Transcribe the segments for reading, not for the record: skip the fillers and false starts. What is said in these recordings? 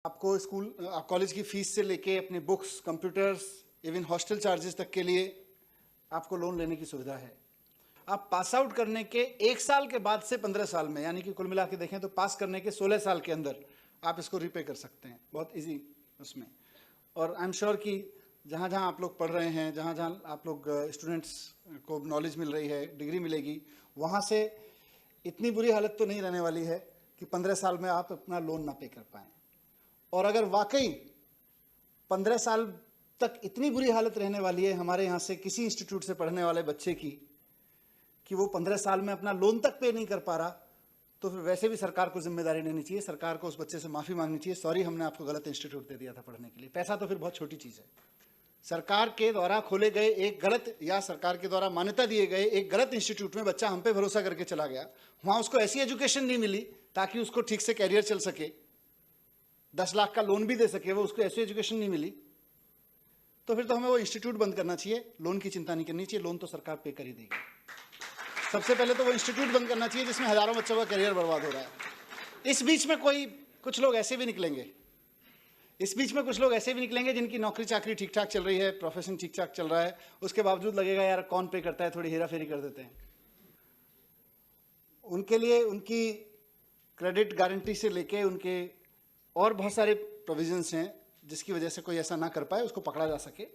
आपको school college की fees से लेके अपने books, computers, even hostel charges तक के लिए आपको लोन लेने की सुविधा है। आप पास आउट करने के 1 साल के बाद से 15 साल में, यानी कि कुल मिला के देखें तो पास करने के 16 साल के अंदर आप इसको रिपे कर सकते हैं, बहुत इजी उसमें। और आई एम श्योर कि जहाँ जहाँ आप लोग पढ़ रहे हैं, जहाँ जहाँ आप लोग स्टूडेंट्स को नॉलेज मिल रही है, डिग्री मिलेगी, वहाँ से इतनी बुरी हालत तो नहीं रहने वाली है कि 15 साल में आप अपना लोन ना पे कर पाएँ। और अगर वाकई 15 साल तक इतनी बुरी हालत रहने वाली है हमारे यहाँ से किसी इंस्टीट्यूट से पढ़ने वाले बच्चे की कि वो 15 साल में अपना लोन तक पे नहीं कर पा रहा, तो फिर वैसे भी सरकार को जिम्मेदारी लेनी चाहिए, सरकार को उस बच्चे से माफ़ी मांगनी चाहिए, सॉरी हमने आपको गलत इंस्टीट्यूट दे दिया था पढ़ने के लिए। पैसा तो फिर बहुत छोटी चीज़ है। सरकार के द्वारा खोले गए एक गलत या सरकार के द्वारा मान्यता दिए गए एक गलत इंस्टीट्यूट में बच्चा हम पे भरोसा करके चला गया, वहाँ उसको ऐसी एजुकेशन नहीं मिली ताकि उसको ठीक से कैरियर चल सके, 10 लाख का लोन भी दे सके, वो उसको ऐसी एजुकेशन नहीं मिली, तो फिर तो हमें वो इंस्टीट्यूट बंद करना चाहिए। लोन की चिंता नहीं करनी चाहिए, लोन तो सरकार पे कर ही देगी। सबसे पहले तो वो इंस्टीट्यूट बंद करना चाहिए जिसमें हजारों बच्चों का करियर बर्बाद हो रहा है। इस बीच में कुछ लोग ऐसे भी निकलेंगे, जिनकी नौकरी चाकरी ठीक ठाक चल रही है, प्रोफेशन ठीक ठाक चल रहा है, उसके बावजूद लगेगा यार कौन पे करता है, थोड़ी हेरा फेरी कर देते हैं। उनके लिए उनकी क्रेडिट गारंटी से लेके उनके और बहुत सारे प्रोविजंस हैं जिसकी वजह से कोई ऐसा ना कर पाए, उसको पकड़ा जा सके।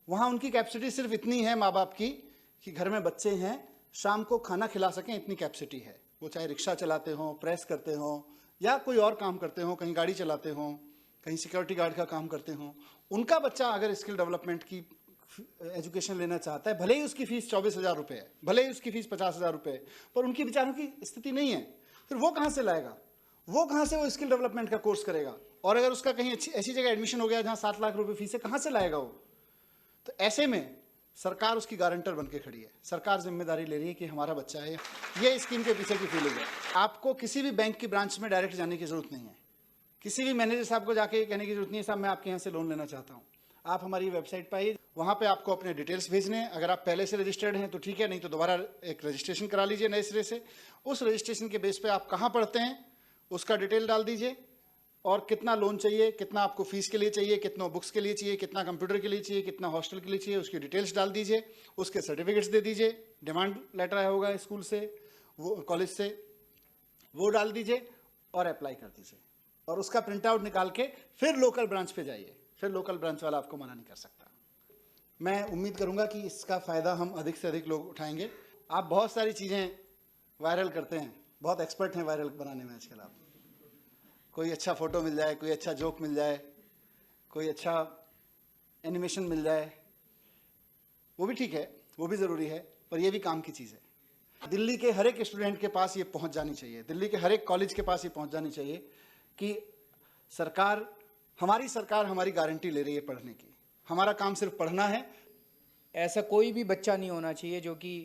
वहाँ उनकी कैपेसिटी सिर्फ इतनी है माँ बाप की कि घर में बच्चे हैं, शाम को खाना खिला सकें, इतनी कैपेसिटी है। वो चाहे रिक्शा चलाते हों, प्रेस करते हों, या कोई और काम करते हों, कहीं गाड़ी चलाते हों, कहीं सिक्योरिटी गार्ड का काम करते हों, उनका बच्चा अगर स्किल डेवलपमेंट की एजुकेशन लेना चाहता है, भले ही उसकी फीस 24,000 रुपये है, भले ही उसकी फीस 50,000 रुपये है, पर उनकी बेचारों की स्थिति नहीं है, फिर वो कहाँ से लाएगा? वो कहाँ से वो स्किल डेवलपमेंट का कोर्स करेगा? और अगर उसका कहीं ऐसी जगह एडमिशन हो गया जहाँ 7 लाख रुपये फीस है, कहाँ से लाएगा वो? तो ऐसे में सरकार उसकी गारंटर बन के खड़ी है, सरकार जिम्मेदारी ले रही है कि हमारा बच्चा है। ये स्कीम के पीछे की फीलिंग है। आपको किसी भी बैंक की ब्रांच में डायरेक्ट जाने की जरूरत नहीं है, किसी भी मैनेजर साहब को जाके कहने की जरूरत नहीं है साहब मैं आपके यहाँ से लोन लेना चाहता हूँ। आप हमारी वेबसाइट पर आइए, वहाँ पे आपको अपने डिटेल्स भेजने हैं। अगर आप पहले से रजिस्टर्ड हैं तो ठीक है, नहीं तो दोबारा एक रजिस्ट्रेशन करा लीजिए नए सिरे से। उस रजिस्ट्रेशन के बेस पे आप कहाँ पढ़ते हैं उसका डिटेल डाल दीजिए, और कितना लोन चाहिए, कितना आपको फीस के लिए चाहिए, कितना बुक्स के लिए चाहिए, कितना कंप्यूटर के लिए चाहिए, कितना हॉस्टल के लिए चाहिए, उसकी डिटेल्स डाल दीजिए। उसके सर्टिफिकेट्स दे दीजिए, डिमांड लेटर आया होगा स्कूल से, वो कॉलेज से, वो डाल दीजिए और अप्लाई कर दीजिए। और उसका प्रिंट आउट निकाल के फिर लोकल ब्रांच पे जाइए, फिर लोकल ब्रांच वाला आपको मना नहीं कर सकता। मैं उम्मीद करूंगा कि इसका फ़ायदा हम अधिक से अधिक लोग उठाएंगे। आप बहुत सारी चीज़ें वायरल करते हैं, बहुत एक्सपर्ट हैं वायरल बनाने में आजकल। आप कोई अच्छा फ़ोटो मिल जाए, कोई अच्छा जोक मिल जाए, कोई अच्छा एनिमेशन मिल जाए, वो भी ठीक है, वो भी ज़रूरी है, पर ये भी काम की चीज़ है। दिल्ली के हर एक स्टूडेंट के पास ये पहुंच जानी चाहिए, दिल्ली के हर एक कॉलेज के पास ये पहुंच जानी चाहिए कि हमारी सरकार हमारी गारंटी ले रही है पढ़ने की, हमारा काम सिर्फ पढ़ना है। ऐसा कोई भी बच्चा नहीं होना चाहिए जो कि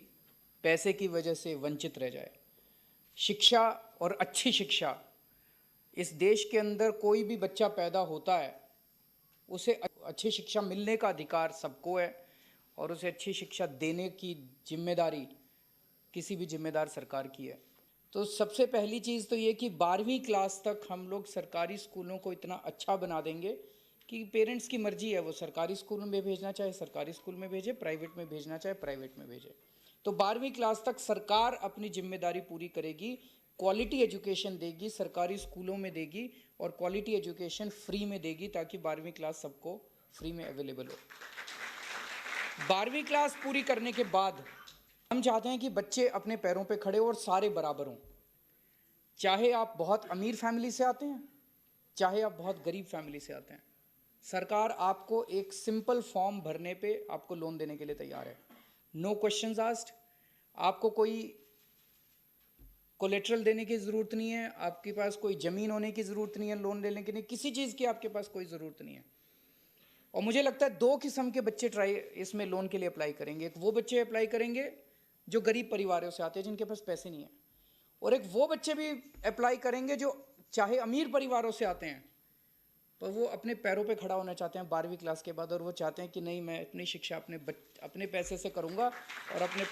पैसे की वजह से वंचित रह जाए। शिक्षा और अच्छी शिक्षा, इस देश के अंदर कोई भी बच्चा पैदा होता है उसे अच्छी शिक्षा मिलने का अधिकार सबको है, और उसे अच्छी शिक्षा देने की जिम्मेदारी किसी भी जिम्मेदार सरकार की है। तो सबसे पहली चीज़ तो ये कि 12वीं क्लास तक हम लोग सरकारी स्कूलों को इतना अच्छा बना देंगे कि पेरेंट्स की मर्जी है, वो सरकारी स्कूल में भेजना चाहे सरकारी स्कूल में भेजे, प्राइवेट में भेजना चाहे प्राइवेट में भेजे। तो 12वीं क्लास तक सरकार अपनी जिम्मेदारी पूरी करेगी, क्वालिटी एजुकेशन देगी, सरकारी स्कूलों में देगी, और क्वालिटी एजुकेशन फ्री में देगी ताकि 12वीं क्लास सबको फ्री में अवेलेबल हो। 12वीं क्लास पूरी करने के बाद हम चाहते हैं कि बच्चे अपने पैरों पे खड़े और सारे बराबर हों। चाहे आप बहुत अमीर फैमिली से आते हैं, चाहे आप बहुत गरीब फैमिली से आते हैं, सरकार आपको एक सिंपल फॉर्म भरने पे आपको लोन देने के लिए तैयार है। नो क्वेश्चंस आस्क्ड, आपको कोई कोलेटरल देने की ज़रूरत नहीं है, आपके पास कोई ज़मीन होने की ज़रूरत नहीं है लोन लेने के लिए, किसी चीज़ की आपके पास कोई ज़रूरत नहीं है। और मुझे लगता है 2 किस्म के बच्चे इसमें लोन के लिए अप्लाई करेंगे। एक वो बच्चे अप्लाई करेंगे जो गरीब परिवारों से आते हैं, जिनके पास पैसे नहीं है, और एक वो बच्चे भी अप्लाई करेंगे जो चाहे अमीर परिवारों से आते हैं पर वो अपने पैरों पे खड़ा होना चाहते हैं 12वीं क्लास के बाद, और वो चाहते हैं कि नहीं, मैं अपनी शिक्षा अपने पैसे से करूँगा और अपने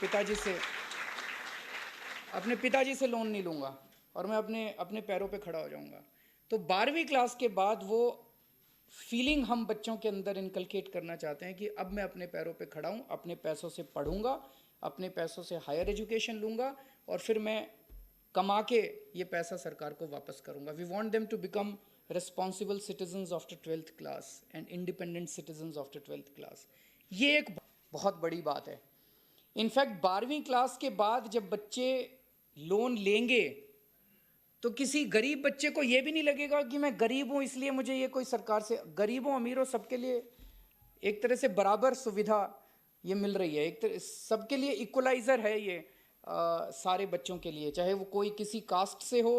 पिताजी से लोन नहीं लूँगा, और मैं अपने पैरों पे खड़ा हो जाऊँगा। तो 12वीं क्लास के बाद वो फीलिंग हम बच्चों के अंदर इनकलकेट करना चाहते हैं कि अब मैं अपने पैरों पे खड़ा हूँ, अपने पैसों से पढ़ूंगा, अपने पैसों से हायर एजुकेशन लूँगा, और फिर मैं कमा के ये पैसा सरकार को वापस करूँगा। We want them to become responsible citizens after 12th class and independent citizens after 12th class. ये एक बहुत बड़ी बात है। इनफैक्ट 12वीं क्लास के बाद जब बच्चे लोन लेंगे तो किसी गरीब बच्चे को ये भी नहीं लगेगा कि मैं गरीब हूँ इसलिए मुझे ये कोई सरकार से, गरीबों अमीरों सबके लिए एक तरह से बराबर सुविधा ये मिल रही है, एक तरह सबके लिए इक्वलाइजर है ये सारे बच्चों के लिए, चाहे वो कोई किसी कास्ट से हो,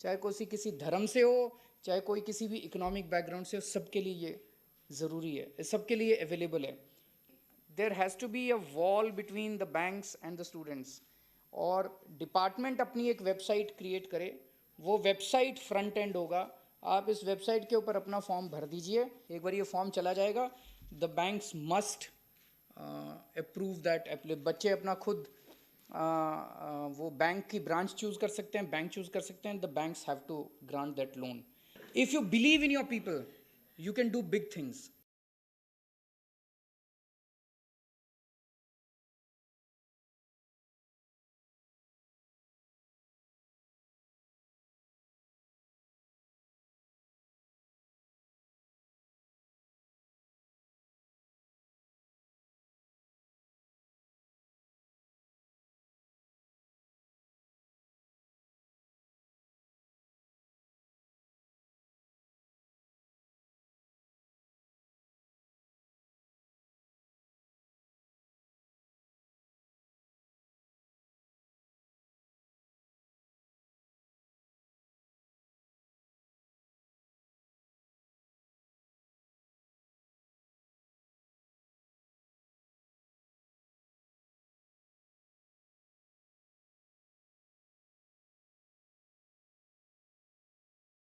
चाहे कोई किसी धर्म से हो, चाहे कोई किसी भी इकोनॉमिक बैकग्राउंड से हो, सबके लिए ये ज़रूरी है, सबके लिए अवेलेबल है। There has to be a wall between the banks and the students, और डिपार्टमेंट अपनी एक वेबसाइट क्रिएट करे, वो वेबसाइट फ्रंट एंड होगा। आप इस वेबसाइट के ऊपर अपना फॉर्म भर दीजिए, एक बार ये फॉर्म चला जाएगा, the banks must approve that. बच्चे अपना खुद वो बैंक की ब्रांच चूज कर सकते हैं, बैंक चूज कर सकते हैं, the banks have to grant that loan. If you believe in your people, you can do big things.